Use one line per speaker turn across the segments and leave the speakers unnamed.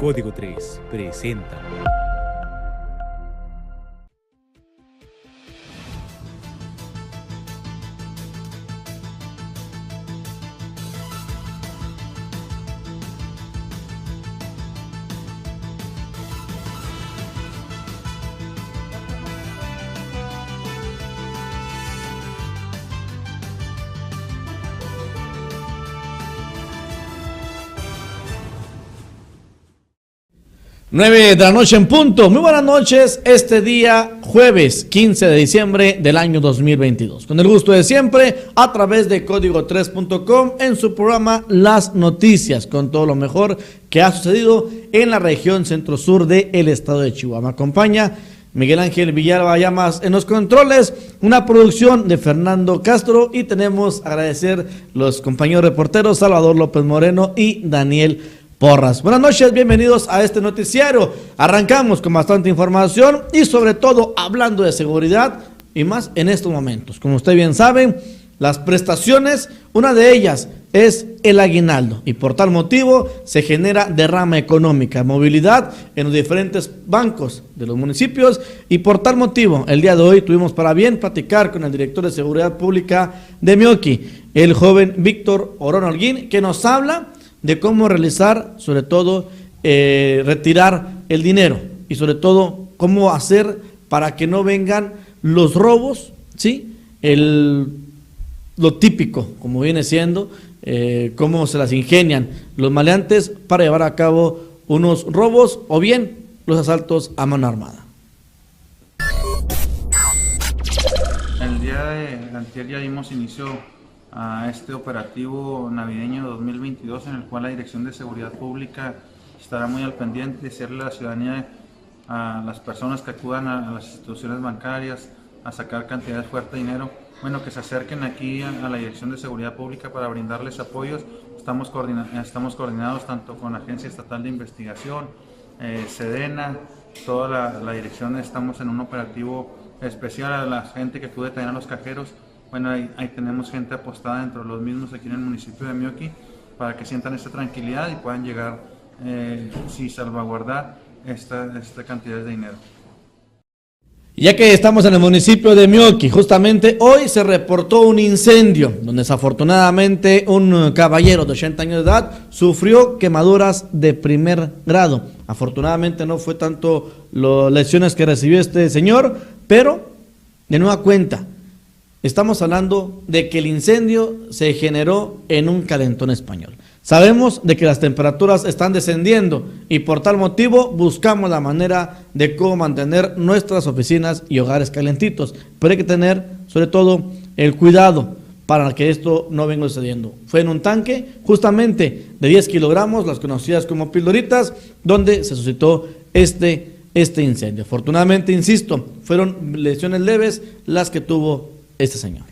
Código 3 presenta.
Nueve de la noche en punto. Muy buenas noches, este día jueves 15 de diciembre del año 2022. Con el gusto de siempre, a través de código3.com en su programa Las Noticias, con todo lo mejor que ha sucedido en la región centro-sur del estado de Chihuahua. Me acompaña Miguel Ángel Villalba Llamas en los controles, una producción de Fernando Castro, y tenemos a agradecer los compañeros reporteros Salvador López Moreno y Daniel Porras. Buenas noches, bienvenidos a este noticiario. Arrancamos con bastante información y sobre todo hablando de seguridad y más en estos momentos. Como usted bien sabe, las prestaciones, una de ellas es el aguinaldo, y por tal motivo se genera derrama económica, movilidad en los diferentes bancos de los municipios, y por tal motivo el día de hoy tuvimos para bien platicar con el director de Seguridad Pública de Mioqui, el joven Víctor Orón Holguín, que nos habla de cómo realizar, sobre todo, retirar el dinero, y sobre todo cómo hacer para que no vengan los robos, ¿sí? Lo típico, como viene siendo, cómo se las ingenian los maleantes para llevar a cabo unos robos o bien los asaltos a mano armada.
El día de antier ya dimos inicio a este operativo navideño 2022, en el cual la Dirección de Seguridad Pública estará muy al pendiente de decirle a la ciudadanía, a las personas que acudan a las instituciones bancarias a sacar cantidades fuertes de dinero, bueno, que se acerquen aquí a la Dirección de Seguridad Pública para brindarles apoyos. Estamos coordinados tanto con la Agencia Estatal de Investigación, Sedena, toda la dirección. Estamos en un operativo especial a la gente que acude también a los cajeros. Bueno, ahí tenemos gente apostada dentro de los mismos aquí en el municipio de Mioqui para que sientan esta tranquilidad y puedan llegar, sin salvaguardar esta cantidad de dinero.
Ya que estamos en el municipio de Mioqui, justamente hoy se reportó un incendio donde desafortunadamente un caballero de 80 años de edad sufrió quemaduras de primer grado. Afortunadamente no fue tanto las lesiones que recibió este señor, pero de nueva cuenta estamos hablando de que el incendio se generó en un calentón español. Sabemos de que las temperaturas están descendiendo y por tal motivo buscamos la manera de cómo mantener nuestras oficinas y hogares calentitos. Pero hay que tener sobre todo el cuidado para que esto no venga sucediendo. Fue en un tanque justamente de 10 kilogramos, las conocidas como pildoritas, donde se suscitó este incendio. Afortunadamente, insisto, fueron lesiones leves las que tuvo este señor.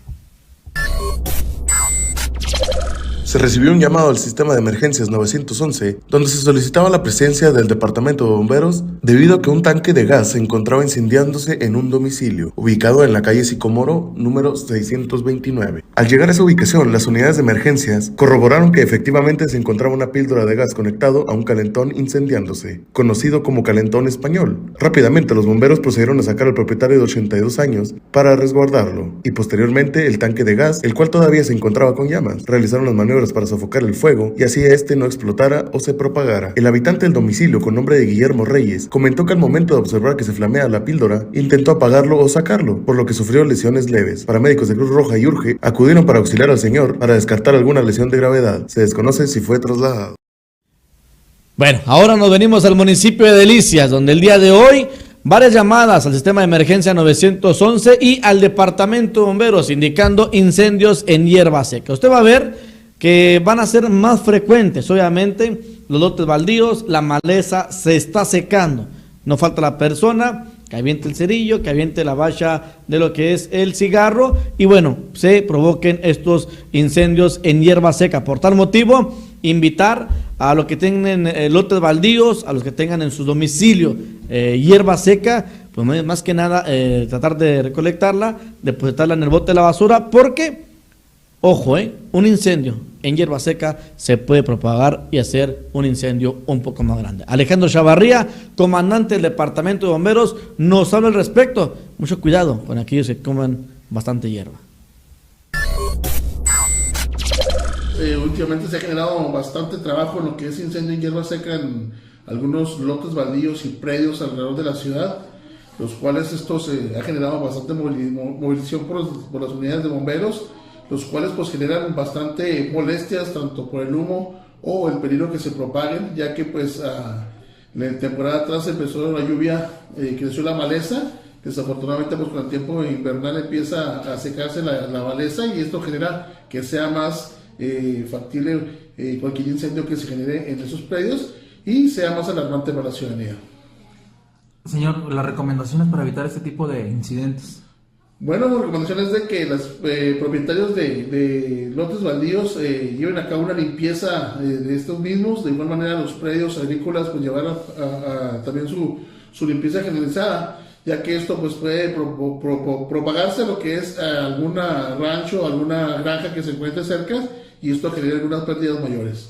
Se recibió un llamado al sistema de emergencias 911, donde se solicitaba la presencia del departamento de bomberos debido a que un tanque de gas se encontraba incendiándose en un domicilio, ubicado en la calle Sicomoro, número 629. Al llegar a esa ubicación, las unidades de emergencias corroboraron que efectivamente se encontraba una píldora de gas conectado a un calentón incendiándose, conocido como calentón español. Rápidamente los bomberos procedieron a sacar al propietario de 82 años para resguardarlo, y posteriormente el tanque de gas, el cual todavía se encontraba con llamas. Realizaron las maniobras para sofocar el fuego y así este no explotara o se propagara. El habitante del domicilio, con nombre de Guillermo Reyes, comentó que al momento de observar que se flamea la píldora, intentó apagarlo o sacarlo, por lo que sufrió lesiones leves. Paramédicos de Cruz Roja y Urge acudieron para auxiliar al señor para descartar alguna lesión de gravedad. Se desconoce si fue trasladado.
Bueno, ahora nos venimos al municipio de Delicias, donde el día de hoy varias llamadas al sistema de emergencia 911 y al departamento de bomberos indicando incendios en hierba seca. Usted va a ver que van a ser más frecuentes, obviamente, los lotes baldíos, la maleza se está secando. No falta la persona que aviente el cerillo, que aviente la bacha de lo que es el cigarro, y bueno, se provoquen estos incendios en hierba seca. Por tal motivo, invitar a los que tengan lotes baldíos, a los que tengan en su domicilio hierba seca, pues más que nada tratar de recolectarla, depositarla en el bote de la basura, porque, ojo, un incendio en hierba seca se puede propagar y hacer un incendio un poco más grande. Alejandro Chavarría, comandante del Departamento de Bomberos, nos habla al respecto. Mucho cuidado con aquellos que comen bastante hierba.
Últimamente se ha generado bastante trabajo en lo que es incendio en hierba seca en algunos lotes baldíos y predios alrededor de la ciudad, los cuales esto se ha generado bastante movilización por las unidades de bomberos, los cuales pues generan bastante molestias tanto por el humo o el peligro que se propaguen, ya que pues la temporada atrás empezó la lluvia, creció la maleza, desafortunadamente pues con el tiempo invernal empieza a secarse la maleza y esto genera que sea más factible cualquier incendio que se genere en esos predios y sea más alarmante para la ciudadanía.
Señor, las recomendaciones para evitar este tipo de incidentes.
Bueno, la recomendación es de que los propietarios de lotes baldíos lleven a cabo una limpieza de estos mismos, de igual manera los predios agrícolas pues llevar también su limpieza generalizada, ya que esto pues puede propagarse a lo que es alguna rancho, alguna granja que se encuentre cerca y esto genera algunas pérdidas mayores.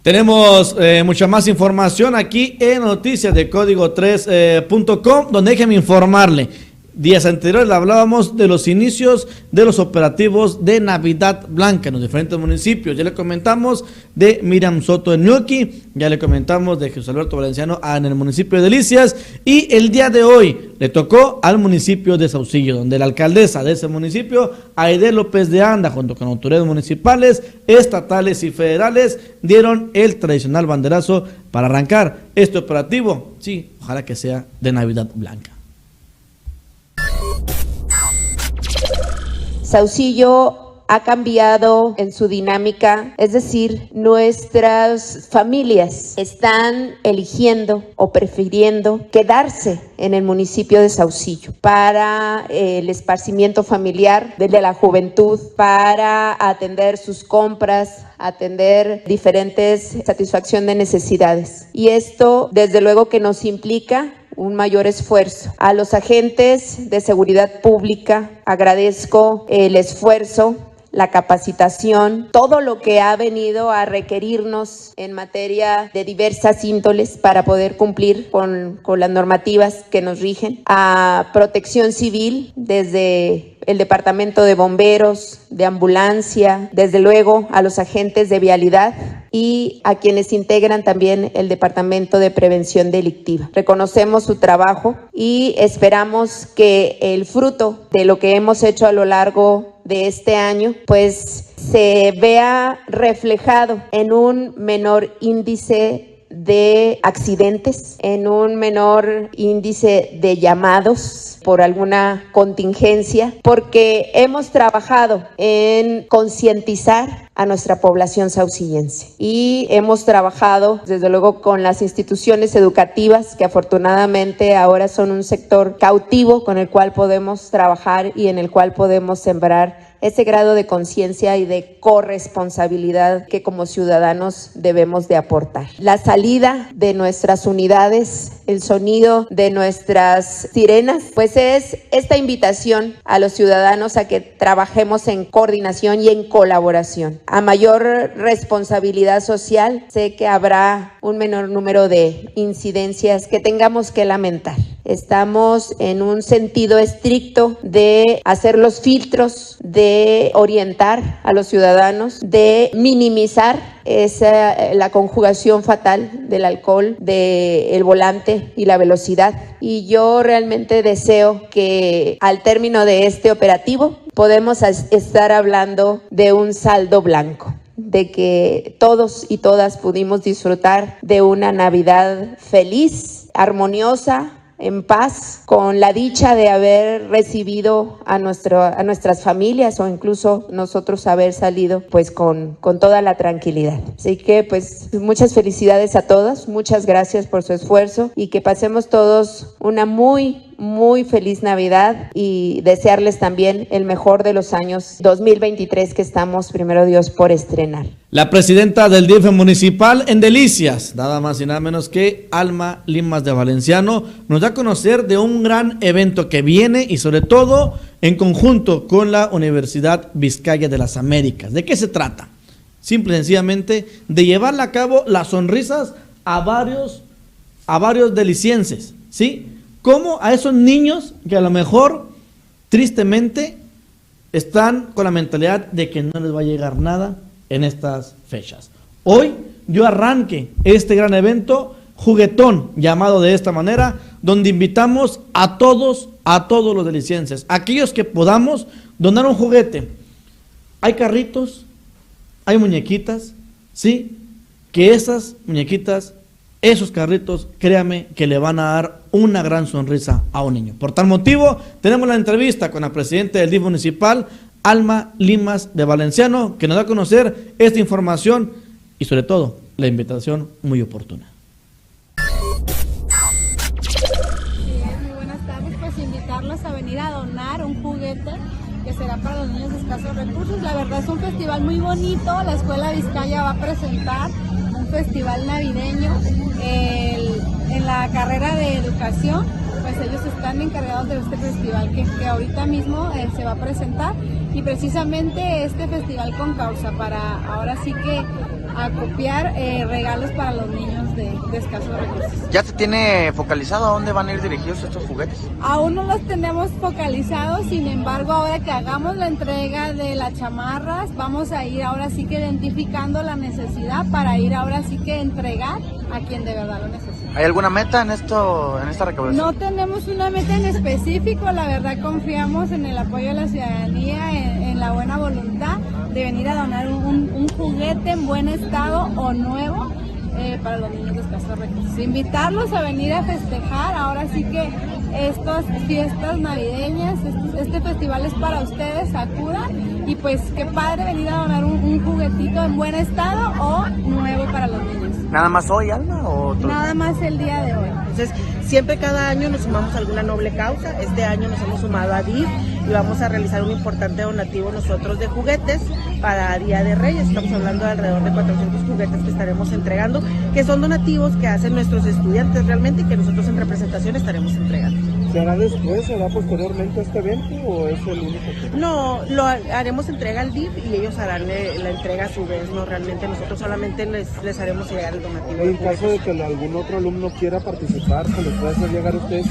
Tenemos mucha más información aquí en noticias de código3.com, donde déjeme informarle. Días anteriores le hablábamos de los inicios de los operativos de Navidad Blanca en los diferentes municipios. Ya le comentamos de Miriam Soto en Ñuqui, ya le comentamos de Jesús Alberto Valenciano en el municipio de Delicias, y el día de hoy le tocó al municipio de Saucillo, donde la alcaldesa de ese municipio, Aide López de Anda, junto con autoridades municipales, estatales y federales, dieron el tradicional banderazo para arrancar este operativo. Sí, ojalá que sea de Navidad Blanca.
Saucillo ha cambiado en su dinámica, es decir, nuestras familias están eligiendo o prefiriendo quedarse en el municipio de Saucillo para el esparcimiento familiar desde la juventud, para atender sus compras, atender diferentes satisfacción de necesidades. Y esto, desde luego, que nos implica un mayor esfuerzo. A los agentes de seguridad pública agradezco el esfuerzo, la capacitación, todo lo que ha venido a requerirnos en materia de diversas índoles para poder cumplir con las normativas que nos rigen. A Protección Civil, desde el Departamento de Bomberos, de Ambulancia, desde luego a los agentes de vialidad y a quienes integran también el Departamento de Prevención Delictiva. Reconocemos su trabajo y esperamos que el fruto de lo que hemos hecho a lo largo de este año, pues se vea reflejado en un menor índice de accidentes, en un menor índice de llamados por alguna contingencia, porque hemos trabajado en concientizar a nuestra población saucillense y hemos trabajado desde luego con las instituciones educativas que afortunadamente ahora son un sector cautivo con el cual podemos trabajar y en el cual podemos sembrar ese grado de conciencia y de corresponsabilidad que como ciudadanos debemos de aportar. La salida de nuestras unidades, el sonido de nuestras sirenas, pues es esta invitación a los ciudadanos a que trabajemos en coordinación y en colaboración. A mayor responsabilidad social, sé que habrá un menor número de incidencias que tengamos que lamentar. Estamos en un sentido estricto de hacer los filtros, de orientar a los ciudadanos, de minimizar la conjugación fatal del alcohol, del volante y la velocidad. Y yo realmente deseo que al término de este operativo podemos estar hablando de un saldo blanco, de que todos y todas pudimos disfrutar de una Navidad feliz, armoniosa, en paz, con la dicha de haber recibido a nuestras familias o incluso nosotros haber salido pues con toda la tranquilidad. Así que pues muchas felicidades a todos, muchas gracias por su esfuerzo y que pasemos todos una muy muy feliz Navidad y desearles también el mejor de los años 2023 que estamos, primero Dios, por estrenar.
La presidenta del DIF municipal en Delicias, nada más y nada menos que Alma Limas de Valenciano, nos da a conocer de un gran evento que viene y sobre todo en conjunto con la Universidad Vizcaya de las Américas. ¿De qué se trata? Simple y sencillamente de llevarle a cabo las sonrisas a varios delicienses, ¿sí? Como a esos niños que a lo mejor, tristemente, están con la mentalidad de que no les va a llegar nada en estas fechas. Hoy yo arranque este gran evento juguetón, llamado de esta manera, donde invitamos a todos los delicienses, aquellos que podamos donar un juguete. Hay carritos, hay muñequitas, ¿sí? Que esas muñequitas, esos carritos, créame que le van a dar una gran sonrisa a un niño. Por tal motivo, tenemos la entrevista con la presidenta del DIF municipal, Alma Limas de Valenciano, que nos da a conocer esta información y sobre todo la invitación muy oportuna.
Muy buenas tardes, pues invitarlos a venir a donar un juguete que será para los niños de escasos recursos. La verdad es un festival muy bonito, la Escuela Vizcaya va a presentar un festival navideño en la carrera de educación, pues ellos están encargados de este festival que ahorita mismo se va a presentar, y precisamente este festival con causa para ahora sí que acopiar regalos para los niños de escasos recursos.
¿Ya se tiene focalizado a dónde van a ir dirigidos estos juguetes?
Aún no los tenemos focalizados, sin embargo, ahora que hagamos la entrega de las chamarras, vamos a ir ahora sí que identificando la necesidad para ir ahora sí que entregar a quien de verdad lo necesita.
¿Hay alguna meta en esta recaudación?
No tenemos una meta en específico, la verdad confiamos en el apoyo de la ciudadanía, en la buena voluntad de venir a donar un juguete en buen estado o nuevo para los niños de escasos recursos. Invitarlos a venir a festejar, ahora sí que estas fiestas navideñas, este festival es para ustedes, acudan, y pues qué padre venir a donar un juguetito en buen estado o nuevo para los niños.
¿Nada más hoy, Alma? ¿O
nada más el día de hoy?
Entonces, siempre cada año nos sumamos a alguna noble causa. Este año nos hemos sumado a DIF y vamos a realizar un importante donativo nosotros de juguetes para Día de Reyes. Estamos hablando de alrededor de 400 juguetes que estaremos entregando, que son donativos que hacen nuestros estudiantes realmente y que nosotros en representación estaremos entregando.
¿Se hará después, se hará posteriormente a este evento o es el único que...?
No, lo haremos entrega al DIF y ellos harán la entrega a su vez, no realmente nosotros solamente les haremos llegar el donativo.
En caso de que algún otro alumno quiera participar, ¿se les puede hacer llegar a ustedes?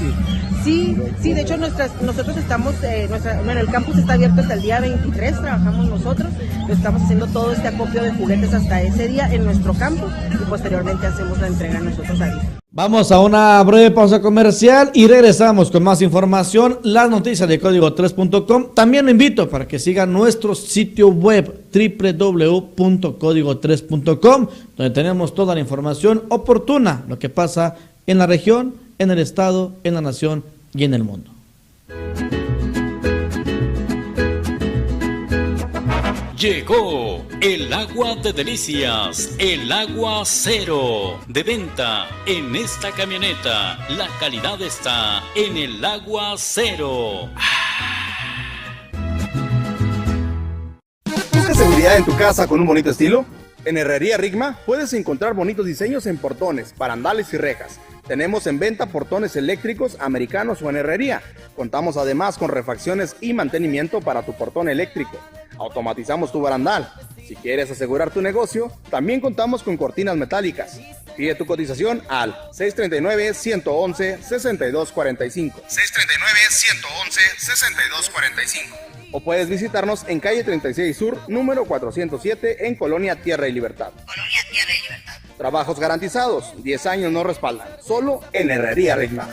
Sí, de hecho nosotros estamos, el campus está abierto hasta el día 23, trabajamos nosotros, estamos haciendo todo este acopio de juguetes hasta ese día en nuestro campus y posteriormente hacemos la entrega nosotros a DIF.
Vamos a una breve pausa comercial y regresamos con más información, las noticias de código3.com. También lo invito para que sigan nuestro sitio web www.código3.com, donde tenemos toda la información oportuna, lo que pasa en la región, en el estado, en la nación y en el mundo.
Llegó el agua de delicias, el agua cero, de venta en esta camioneta. La calidad está en el agua cero.
¿Buscas seguridad en tu casa con un bonito estilo? En Herrería Rigma puedes encontrar bonitos diseños en portones, barandales y rejas. Tenemos en venta portones eléctricos, americanos o en herrería. Contamos además con refacciones y mantenimiento para tu portón eléctrico. Automatizamos tu barandal. Si quieres asegurar tu negocio, también contamos con cortinas metálicas. Pide tu cotización al 639-111-6245. 639-111-6245. O puedes visitarnos en calle 36 Sur, número 407, en Colonia Tierra y Libertad. Trabajos garantizados, 10 años nos respaldan. Solo en Herrería Rigma.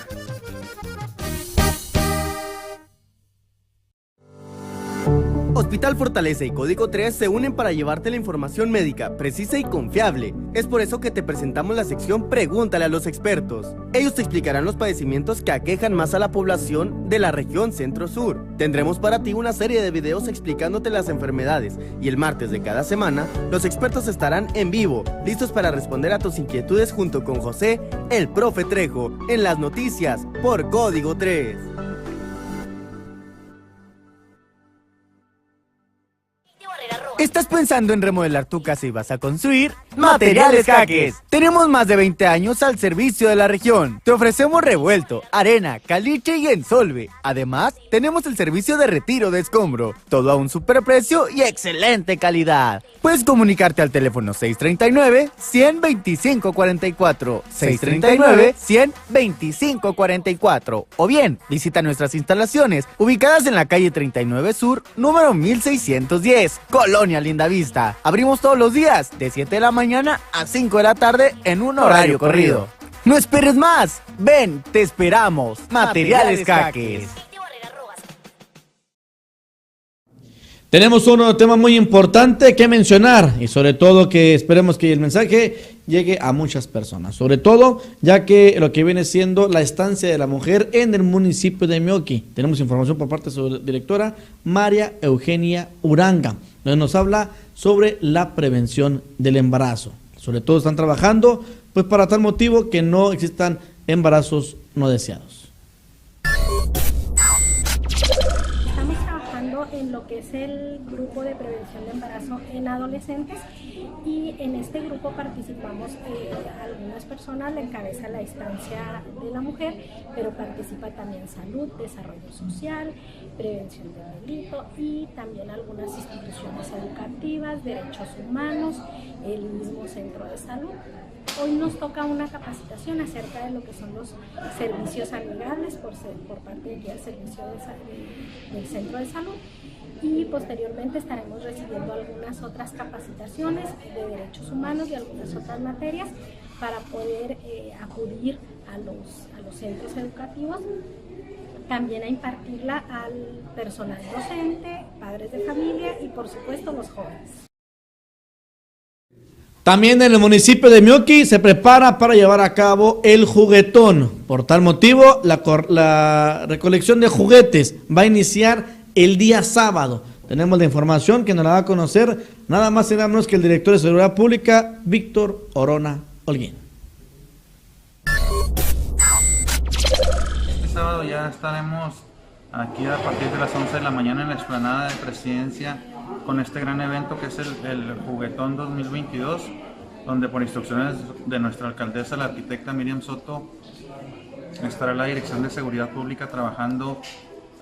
Hospital Fortaleza y Código 3 se unen para llevarte la información médica precisa y confiable. Es por eso que te presentamos la sección Pregúntale a los expertos. Ellos te explicarán los padecimientos que aquejan más a la población de la región Centro-Sur. Tendremos para ti una serie de videos explicándote las enfermedades y el martes de cada semana, los expertos estarán en vivo, listos para responder a tus inquietudes junto con José, el profe Trejo, en las noticias por Código 3. ¿Estás pensando en remodelar tu casa y vas a construir? Materiales Jaques. Tenemos más de 20 años al servicio de la región. Te ofrecemos revuelto, arena, caliche y ensolve. Además, tenemos el servicio de retiro de escombro. Todo a un superprecio y excelente calidad. Puedes comunicarte al teléfono 639-100-2544, 639-100-2544, o bien visita nuestras instalaciones ubicadas en la calle 39 Sur, número 1610, Colonia Lindavista. Abrimos todos los días de 7 de la mañana a 5 de la tarde en un horario corrido. No esperes más, ven, te esperamos. Materiales Jaques.
Tenemos un tema muy importante que mencionar y sobre todo que esperemos que el mensaje llegue a muchas personas, sobre todo ya que lo que viene siendo la estancia de la mujer en el municipio de Meoqui. Tenemos información por parte de su directora María Eugenia Uranga, donde nos habla sobre la prevención del embarazo. Sobre todo están trabajando pues para tal motivo que no existan embarazos no deseados.
En lo que es el grupo de prevención de embarazo en adolescentes, y en este grupo participamos algunas personas, le encabeza la instancia de la mujer, pero participa también salud, desarrollo social, prevención del delito y también algunas instituciones educativas, derechos humanos, el mismo centro de salud. Hoy nos toca una capacitación acerca de lo que son los servicios amigables por parte del servicio del centro de salud, y posteriormente estaremos recibiendo algunas otras capacitaciones de derechos humanos y algunas otras materias para poder acudir a los centros educativos, también a impartirla al personal docente, padres de familia y por supuesto los jóvenes.
También en el municipio de Meoqui se prepara para llevar a cabo el juguetón. Por tal motivo, la recolección de juguetes va a iniciar el día sábado. Tenemos la información que nos la va a conocer nada más y nada menos que el director de Seguridad Pública, Víctor Orona Holguín.
Este sábado ya estaremos aquí a partir de las 11 de la mañana en la explanada de Presidencia con este gran evento que es el Juguetón 2022, donde por instrucciones de nuestra alcaldesa, la arquitecta Miriam Soto, estará la Dirección de Seguridad Pública trabajando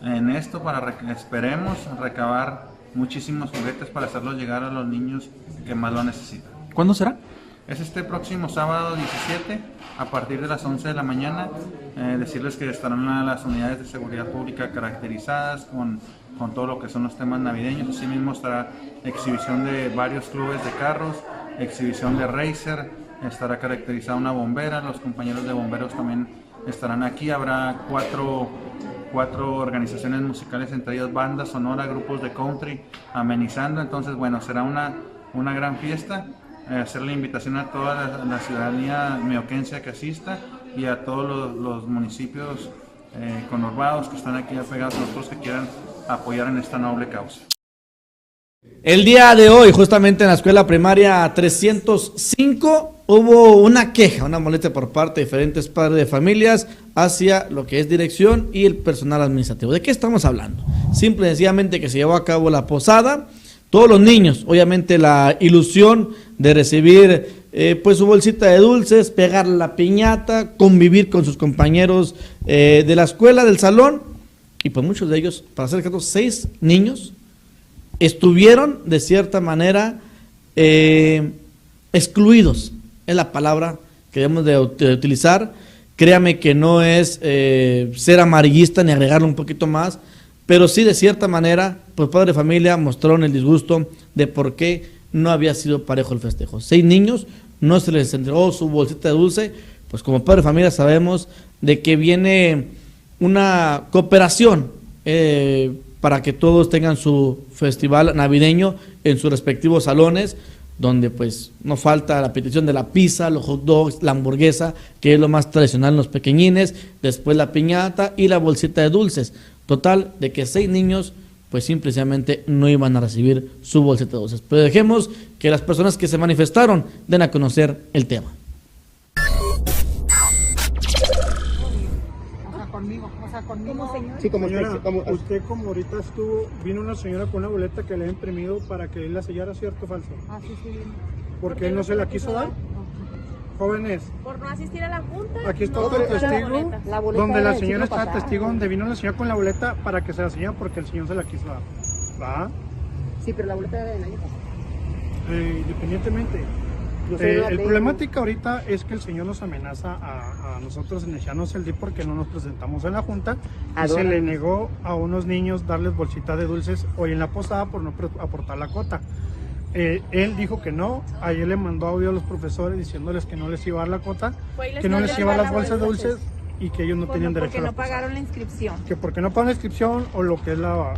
en esto para esperemos recabar muchísimos juguetes para hacerlos llegar a los niños que más lo necesitan.
¿Cuándo será?
Es este próximo sábado 17 a partir de las 11 de la mañana. Decirles que estarán las unidades de seguridad pública caracterizadas con todo lo que son los temas navideños. Asimismo estará exhibición de varios clubes de carros, exhibición de racer, estará caracterizada una bombera, los compañeros de bomberos también estarán aquí. Habrá cuatro organizaciones musicales, entre ellas bandas sonora, grupos de country amenizando. Entonces bueno, será una gran fiesta. Hacer la invitación a toda la ciudadanía meoquense que asista y a todos los municipios conurbados que están aquí apegados a nosotros que quieran apoyar en esta noble causa.
El día de hoy, justamente en la escuela primaria 305, hubo una queja, una molestia por parte de diferentes padres de familias hacia lo que es dirección y el personal administrativo. ¿De qué estamos hablando? Simple y sencillamente que se llevó a cabo la posada. Todos los niños, obviamente la ilusión de recibir pues su bolsita de dulces, pegar la piñata, convivir con sus compañeros de la escuela, del salón, y pues muchos de ellos, para ser exactos, 6 niños, estuvieron de cierta manera excluidos, es la palabra que debemos de utilizar. Créame que no es ser amarillista ni agregarle un poquito más, pero sí de cierta manera, pues padre de familia mostraron el disgusto de por qué no había sido parejo el festejo. 6 niños, no se les entregó su bolsita de dulce, pues como padre de familia sabemos de que viene una cooperación para que todos tengan su festival navideño en sus respectivos salones, donde pues no falta la petición de la pizza, los hot dogs, la hamburguesa, que es lo más tradicional en los pequeñines, después la piñata y la bolsita de dulces. Total de que 6 niños pues simplemente no iban a recibir su bolsita de dulces. Pero dejemos que las personas que se manifestaron den a conocer el tema.
Sí, señora, usted como ahorita vino una señora con una boleta que le ha imprimido para que él la sellara, ¿cierto o falso?
Ah, sí.
¿Porque él no se la quiso dar? Jóvenes.
Por no asistir a la junta.
Aquí está otro testigo, donde la señora está testigo, donde vino la señora con la boleta para que se la sellara porque el señor se la quiso dar. ¿Va?
Sí, pero la boleta era del año pasado.
Independientemente. El problemática ahorita es que el señor nos amenaza a nosotros en echarnos el DIF porque no nos presentamos en la junta y se le negó a unos niños darles bolsitas de dulces hoy en la posada por no aportar la cuota. Él dijo que no, ayer le mandó audio a los profesores diciéndoles que no les iba a dar la cuota, que no les iba a dar las bolsas de dulces y que ellos no tenían derecho a la
porque no pagaron la inscripción.
Que porque no pagan la inscripción o lo que es la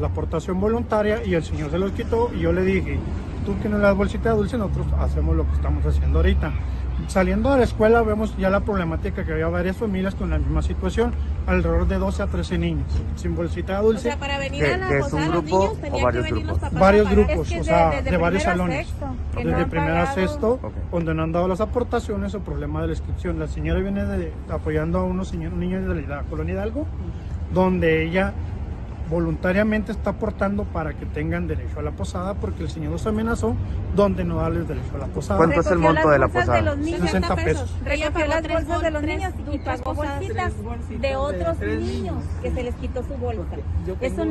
aportación voluntaria, y el señor se los quitó y yo le dije, tú que no le das bolsita de dulce, nosotros hacemos lo que estamos haciendo ahorita. Saliendo de la escuela vemos ya la problemática que había varias familias con la misma situación, alrededor de 12 a 13 niños sin bolsita de dulce.
O sea, para venir a la posada los niños tenían que venir los papás.
Varios grupos, o sea, de varios salones. Desde primero a sexto, donde no han dado las aportaciones o problema de la inscripción. La señora viene apoyando a unos niños de la colonia Hidalgo, donde ella voluntariamente está aportando para que tengan derecho a la posada, porque el señor los amenazó donde no darles derecho a la posada.
¿Cuánto es el monto de la posada?
60 pesos.
Recogió las bolsas de los niños y pagó bolsitas de otros niños que se les quitó su bolsa. Eso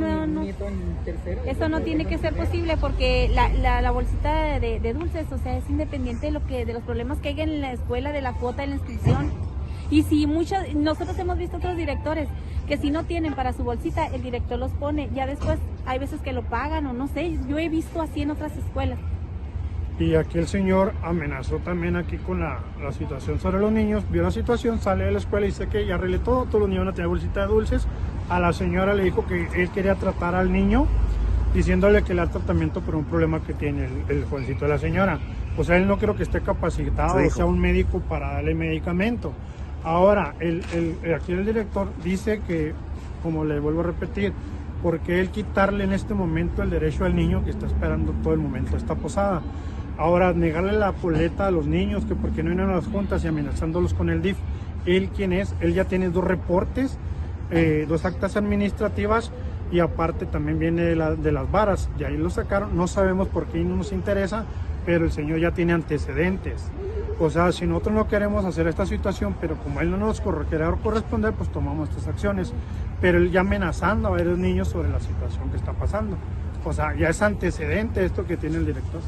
no tiene que ser posible, porque la bolsita de dulces, o sea, es independiente de los problemas que hay en la escuela, de la cuota, de la inscripción. Y si nosotros hemos visto otros directores que si no tienen para su bolsita, el director los pone, ya después hay veces que lo pagan o no sé, yo he visto así en otras escuelas.
Y aquí el señor amenazó también aquí con la situación sobre los niños, vio la situación, sale de la escuela y dice que ya arreglé todo, todos los niños van a tener bolsita de dulces. A la señora le dijo que él quería tratar al niño, diciéndole que le da tratamiento por un problema que tiene el jovencito de la señora. O sea, él no creo que esté capacitado, o sea, un médico para darle medicamento. Ahora, aquí el director dice que, como le vuelvo a repetir, porque él quitarle en este momento el derecho al niño que está esperando todo el momento esta posada. Ahora, negarle la boleta a los niños, que porque no vienen a las juntas y amenazándolos con el DIF. ¿Él quién es? Él ya tiene 2 reportes, 2 actas administrativas, y aparte también viene de las varas, y ahí lo sacaron, no sabemos por qué no nos interesa, pero el señor ya tiene antecedentes. O sea, si nosotros no queremos hacer esta situación, pero como él no nos quiere corresponder, pues tomamos estas acciones. Pero él ya amenazando a varios niños sobre la situación que está pasando. O sea, ya es antecedente esto que tiene el director.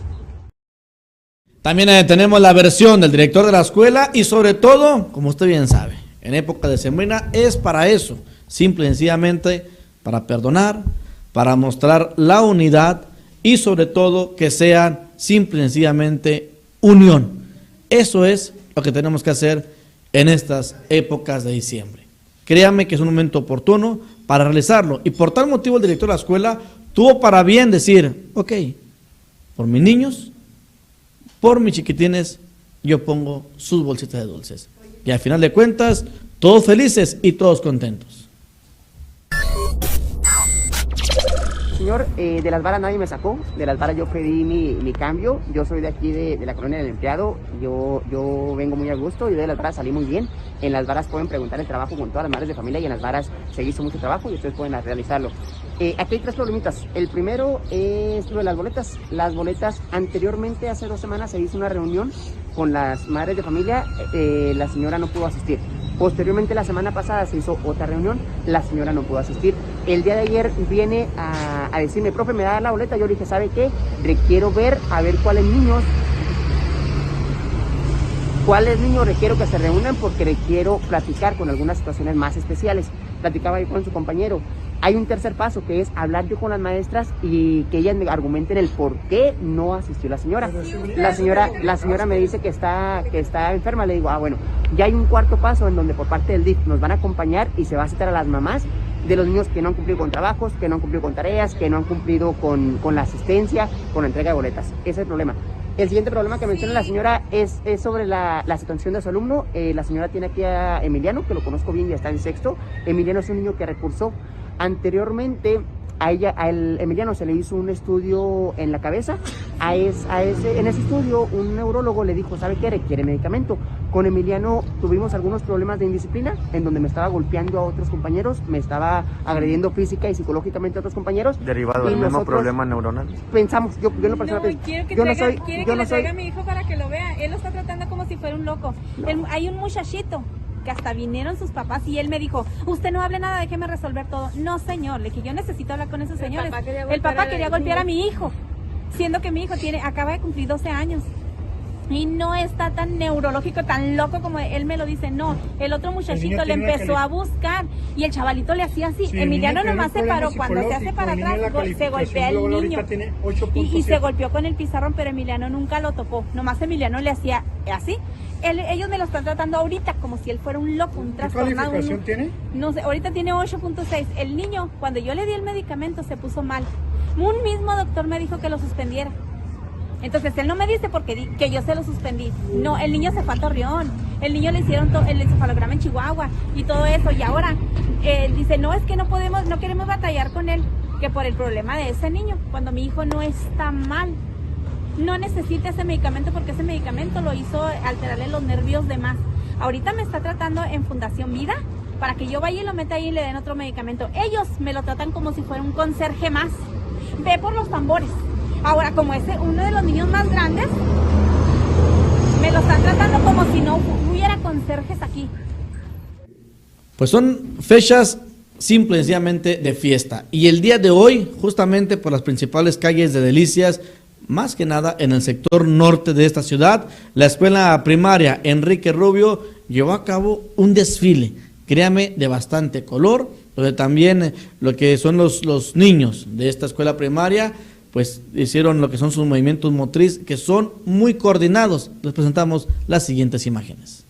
También tenemos la versión del director de la escuela y sobre todo, como usted bien sabe, en época decembrina es para eso, simple y sencillamente para perdonar, para mostrar la unidad y sobre todo que sean simple y sencillamente unión. Eso es lo que tenemos que hacer en estas épocas de diciembre. Créanme que es un momento oportuno para realizarlo. Y por tal motivo el director de la escuela tuvo para bien decir, ok, por mis niños, por mis chiquitines, yo pongo sus bolsitas de dulces. Y al final de cuentas, todos felices y todos contentos.
Señor, de las varas nadie me sacó, de las varas yo pedí mi cambio, yo soy de aquí de la colonia del empleado, yo vengo muy a gusto, yo de las varas salí muy bien, en las varas pueden preguntar el trabajo con todas las madres de familia y en las varas se hizo mucho trabajo y ustedes pueden realizarlo. Aquí hay 3 problemitas, el primero es lo de las boletas anteriormente hace 2 semanas se hizo una reunión con las madres de familia, la señora no pudo asistir. Posteriormente, la semana pasada se hizo otra reunión, la señora no pudo asistir. El día de ayer viene a decirme, profe, ¿me da la boleta? Yo le dije, ¿sabe qué? Requiero ver, a ver cuáles niños requiero que se reúnan porque requiero platicar con algunas situaciones más especiales. Platicaba yo con su compañero. Hay un tercer paso que es hablar yo con las maestras y que ellas me argumenten el por qué no asistió la señora. La señora me dice que está enferma. Le digo, bueno, ya hay un cuarto paso en donde por parte del DIF nos van a acompañar y se va a citar a las mamás de los niños que no han cumplido con trabajos, que no han cumplido con tareas, que no han cumplido con la asistencia, con la entrega de boletas. Ese es el problema. El siguiente problema que menciona la señora es sobre la situación de su alumno. La señora tiene aquí a Emiliano, que lo conozco bien y está en sexto. Emiliano es un niño que recursó. Anteriormente, a Emiliano se le hizo un estudio en la cabeza. En ese estudio, un neurólogo le dijo, ¿sabe qué? Requiere medicamento. Con Emiliano tuvimos algunos problemas de indisciplina, en donde me estaba golpeando a otros compañeros, me estaba agrediendo física y psicológicamente a otros compañeros.
¿Derivado del mismo problema neuronal?
Pensamos, yo en lo personal
quiero que le traiga a mi hijo para que lo vea. Él lo está tratando como si fuera un loco. Hay un muchachito que hasta vinieron sus papás y él me dijo, usted no hable nada, déjeme resolver todo. No, señor, le dije, yo necesito hablar con esos señores. El papá quería golpear a mi hijo, siendo que mi hijo acaba de cumplir 12 años. Y no está tan neurológico, tan loco como él me lo dice, no. El otro muchachito le empezó a buscar y el chavalito le hacía así. Emiliano nomás se paró, cuando se hace para atrás se golpea el niño y se golpeó con el pizarrón, pero Emiliano nunca lo tocó. Nomás Emiliano le hacía así. Ellos me lo están tratando ahorita como si él fuera un loco, un trastornado.
¿Qué calificación tiene?
No sé, ahorita tiene 8.6. El niño, cuando yo le di el medicamento, se puso mal. Un mismo doctor me dijo que lo suspendiera. Entonces él no me dice que yo se lo suspendí. No, el niño se fue a Torreón. El niño le hicieron el encefalograma en Chihuahua y todo eso. Y ahora él dice, no, es que no queremos batallar con él, que por el problema de ese niño, cuando mi hijo no está mal. No necesita ese medicamento porque ese medicamento lo hizo alterarle los nervios de más. Ahorita me está tratando en Fundación Vida para que yo vaya y lo meta ahí y le den otro medicamento. Ellos me lo tratan como si fuera un conserje más. Ve por los tambores. Ahora, como es uno de los niños más grandes, me lo están tratando como si no hubiera conserjes aquí.
Pues son fechas simple y sencillamente de fiesta. Y el día de hoy, justamente por las principales calles de Delicias, más que nada en el sector norte de esta ciudad, la escuela primaria Enrique Rubio llevó a cabo un desfile, créame, de bastante color, donde también lo que son los niños de esta escuela primaria, pues hicieron lo que son sus movimientos motriz, que son muy coordinados. Les presentamos las siguientes imágenes.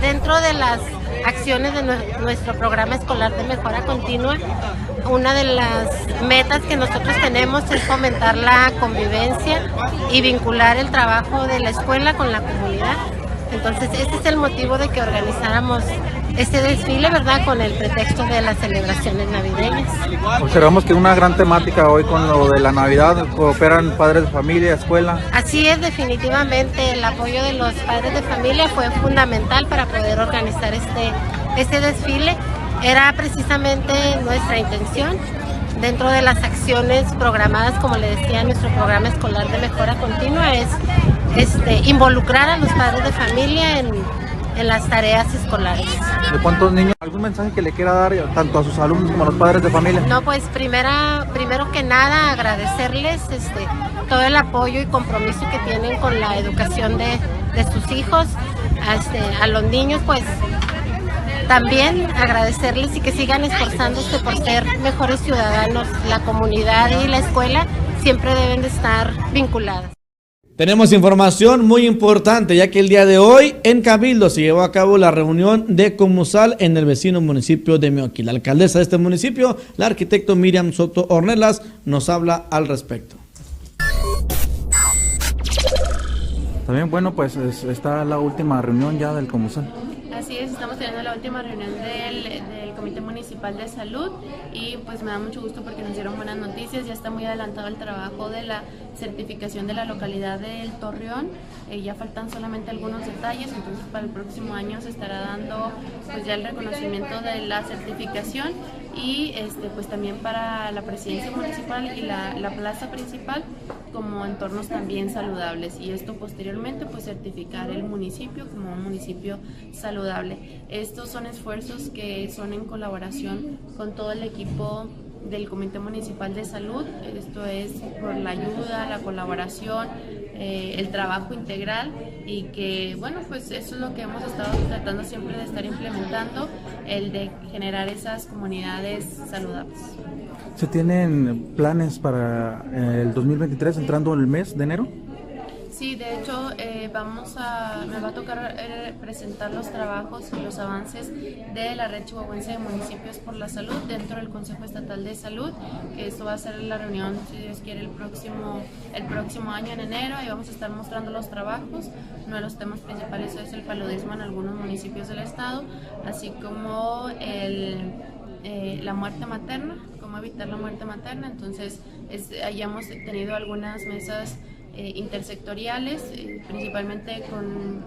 Dentro de las acciones de nuestro programa escolar de mejora continua, una de las metas que nosotros tenemos es fomentar la convivencia y vincular el trabajo de la escuela con la comunidad. Entonces, este es el motivo de que organizáramos este desfile, ¿verdad?, con el pretexto de las celebraciones navideñas.
Observamos que una gran temática hoy con lo de la Navidad, cooperan padres de familia, escuela.
Así es, definitivamente el apoyo de los padres de familia fue fundamental para poder organizar este desfile. Era precisamente nuestra intención, dentro de las acciones programadas, como le decía, nuestro programa escolar de mejora continua, es involucrar a los padres de familia en las tareas escolares.
¿De cuántos niños? ¿Algún mensaje que le quiera dar tanto a sus alumnos como a los padres de familia?
No, pues primero que nada agradecerles todo el apoyo y compromiso que tienen con la educación de sus hijos. A los niños, pues también agradecerles y que sigan esforzándose por ser mejores ciudadanos. La comunidad y la escuela siempre deben de estar vinculadas.
Tenemos información muy importante, ya que el día de hoy en Cabildo se llevó a cabo la reunión de Comusal en el vecino municipio de Meoqui. La alcaldesa de este municipio, la arquitecto Miriam Soto Ornelas, nos habla al respecto.
También, bueno, pues está la última reunión ya del Comusal.
Así es, estamos teniendo la última reunión del Comité Municipal de Salud y pues me da mucho gusto porque nos dieron buenas noticias. Ya está muy adelantado el trabajo de la certificación de la localidad del Torreón, ya faltan solamente algunos detalles, entonces para el próximo año se estará dando pues ya el reconocimiento de la certificación y pues también para la presidencia municipal y la plaza principal como entornos también saludables, y esto posteriormente pues certificar el municipio como un municipio saludable. Estos son esfuerzos que son en colaboración con todo el equipo del Comité Municipal de Salud. Esto es por la ayuda, la colaboración, el trabajo integral, y que bueno, pues eso es lo que hemos estado tratando siempre de estar implementando, el de generar esas comunidades saludables.
¿Se tienen planes para el 2023 entrando en el mes de enero?
Sí, de hecho me va a tocar presentar los trabajos y los avances de la Red Chihuahuense de Municipios por la Salud dentro del Consejo Estatal de Salud, que esto va a ser la reunión, si Dios quiere, el próximo año en enero, y vamos a estar mostrando los trabajos. Uno de los temas principales es el paludismo en algunos municipios del estado, así como la muerte materna, cómo evitar la muerte materna. Entonces, ahí hemos tenido algunas mesas intersectoriales, principalmente con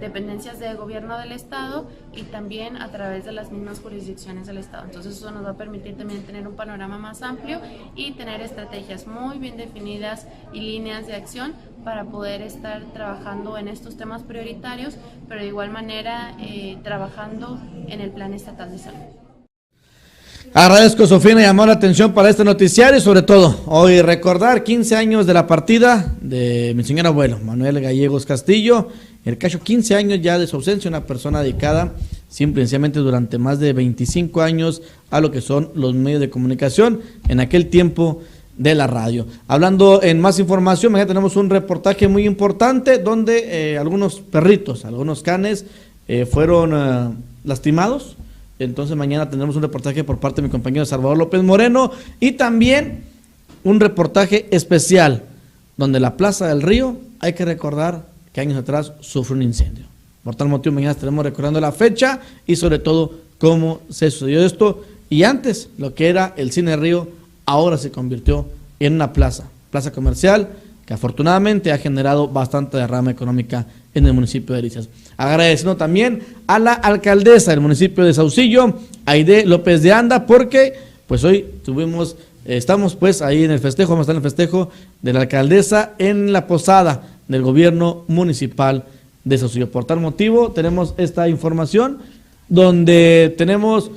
dependencias de gobierno del estado y también a través de las mismas jurisdicciones del estado. Entonces eso nos va a permitir también tener un panorama más amplio y tener estrategias muy bien definidas y líneas de acción para poder estar trabajando en estos temas prioritarios, pero de igual manera trabajando en el Plan Estatal de Salud.
Agradezco, Sofía, llamó la atención para este noticiario y sobre todo hoy recordar 15 años de la partida de mi señor abuelo, Manuel Gallegos Castillo. El caso 15 años ya de su ausencia, una persona dedicada simplemente durante más de 25 años a lo que son los medios de comunicación, en aquel tiempo de la radio. Hablando en más información, mañana tenemos un reportaje muy importante donde algunos perritos, algunos canes fueron lastimados. Entonces mañana tendremos un reportaje por parte de mi compañero Salvador López Moreno y también un reportaje especial donde la Plaza del Río, hay que recordar que años atrás sufrió un incendio. Por tal motivo mañana estaremos recordando la fecha y sobre todo cómo se sucedió esto. Y antes, lo que era el Cine Río, ahora se convirtió en una plaza comercial que afortunadamente ha generado bastante derrama económica en el municipio de Delicias. Agradeciendo también a la alcaldesa del municipio de Saucillo, Aide López de Anda, porque pues hoy estamos pues ahí en el festejo, vamos a estar en el festejo de la alcaldesa en la posada del gobierno municipal de Saucillo. Por tal motivo tenemos esta información donde tenemos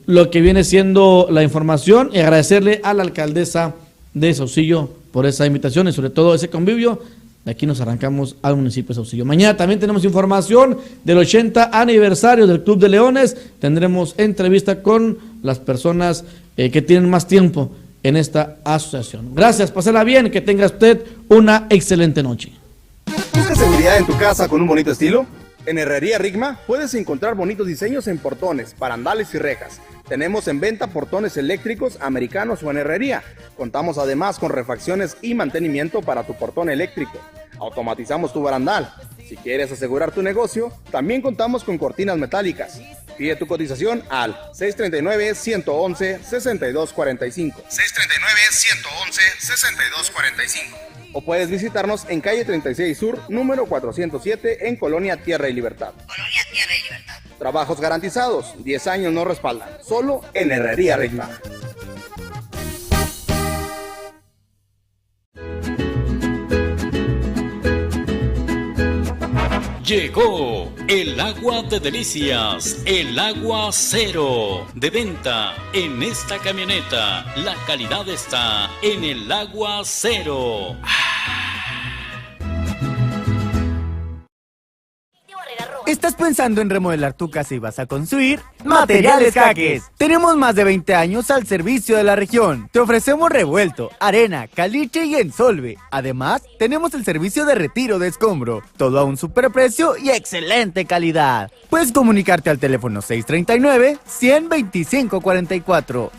lo que viene siendo la información y agradecerle a la alcaldesa de Saucillo por esa invitación y sobre todo ese convivio. De aquí nos arrancamos al municipio de Saucillo. Mañana también tenemos información del 80 aniversario del Club de Leones. Tendremos entrevista con las personas que tienen más tiempo en esta asociación. Gracias, pásala bien, que tenga usted una excelente noche.
¿Busca seguridad en tu casa con un bonito estilo? En Herrería Rigma puedes encontrar bonitos diseños en portones, barandales y rejas. Tenemos en venta portones eléctricos, americanos o en herrería. Contamos además con refacciones y mantenimiento para tu portón eléctrico. Automatizamos tu barandal. Si quieres asegurar tu negocio, también contamos con cortinas metálicas. Pide tu cotización al 639-111-6245. 639-111-6245. O puedes visitarnos en calle 36 Sur, número 407, en Colonia Tierra y Libertad. Trabajos garantizados, 10 años nos respaldan. Solo en Herrería Rigma.
Llegó el agua de Delicias, el agua cero, de venta en esta camioneta. La calidad está en el agua cero.
¿Estás pensando en remodelar tu casa y vas a construir? Materiales Jaques. Tenemos más de 20 años al servicio de la región. Te ofrecemos revuelto, arena, caliche y ensolve. Además, tenemos el servicio de retiro de escombro. Todo a un superprecio y excelente calidad. Puedes comunicarte al teléfono 639-100-2544,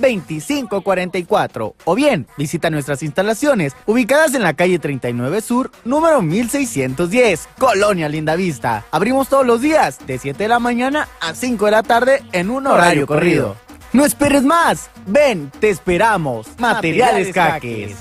639-100-2544. O bien, visita nuestras instalaciones ubicadas en la calle 39 Sur, número 1610, Colonia Lindavista. Abrimos todos los días, de 7 de la mañana a 5 de la tarde en un horario corrido. No esperes más, ven, te esperamos. Materiales Jaques.